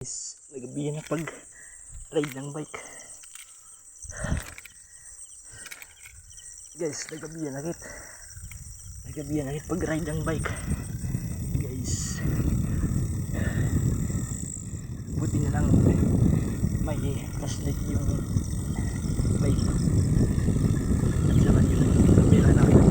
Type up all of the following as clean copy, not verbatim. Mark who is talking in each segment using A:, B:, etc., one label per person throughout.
A: Nagabihan na pag ride ng bike. Guys, nagabihan na pag ride ng bike. Guys, buti na lang may flashlight yung bike. At saka yun yung kamera namin.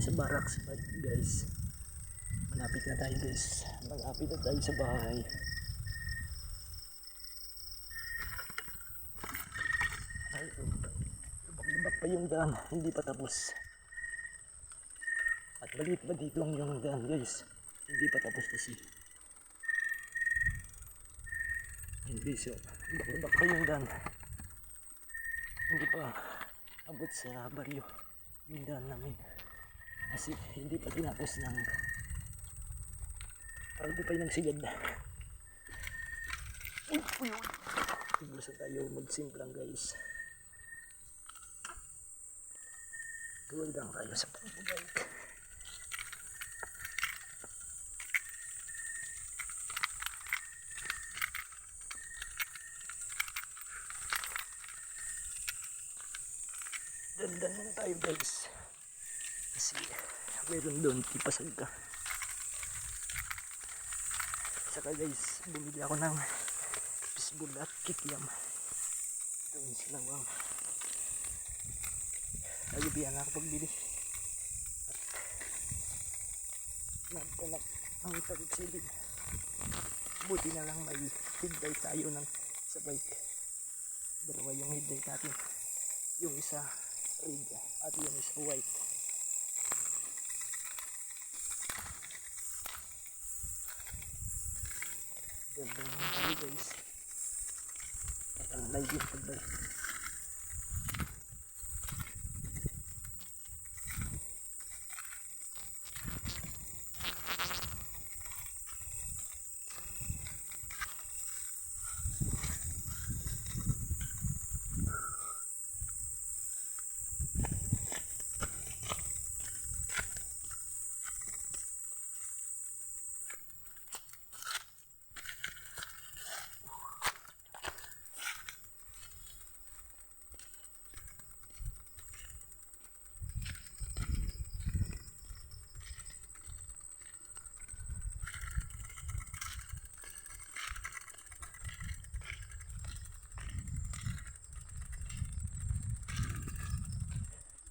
A: Sa barracks guys, malapit na tayo sa bahay. Ay, lubak pa yung daan, hindi pa tapos. At balik lang yung daan guys, hindi pa tapos kasi. Hindi, so lubak pa yung daan, hindi pa abot sa baryo yung daan namin. Kasi hindi pa tinapos ng parang di pa yung sigad na. Gusto tayo magsimplang guys. Tuwag lang tayo sa pagbabike. Dandan muna tayo guys. Kasi meron doon tipasag ka. Saka guys, bumili ako ng fishball at kikiam doon sa lawang. Nagabihan ako pagbili at nagtanak ang tagsilid. Buti na lang may headlight tayo ng sa bike. Dalawa yung headlight natin, yung isa red at yung isa white. Ganda naman tayo guys. At ang live yung pagbalik.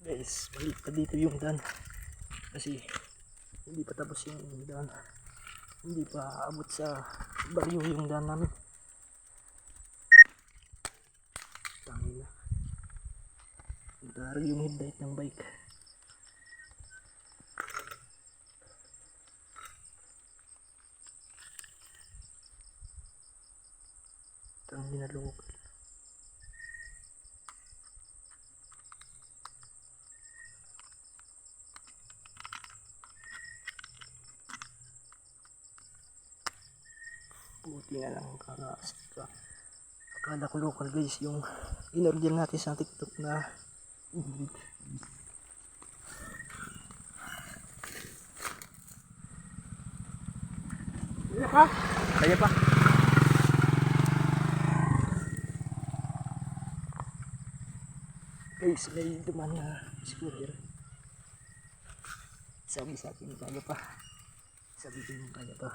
A: Guys, balik pa dito yung daan kasi hindi pa tapos yung daan, hindi pa abot sa baryo yung daan namin. Tangin na, magdari yung headlight ng bike. Tangin na local. Buti na lang akala ko local guys yung in-order natin sa TikTok na kaya pa guys, may duman na scooter. Sabi sa akin kaya pa, sabi ko yung kaya pa.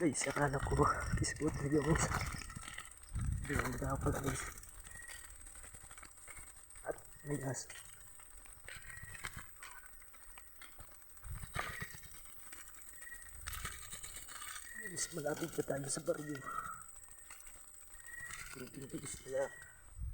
A: Guys, akala ko scooter yung isa. Hindi na pala guys. At may aso. Guys, malapit na tayo sa baryo. Kunting tiis na lang.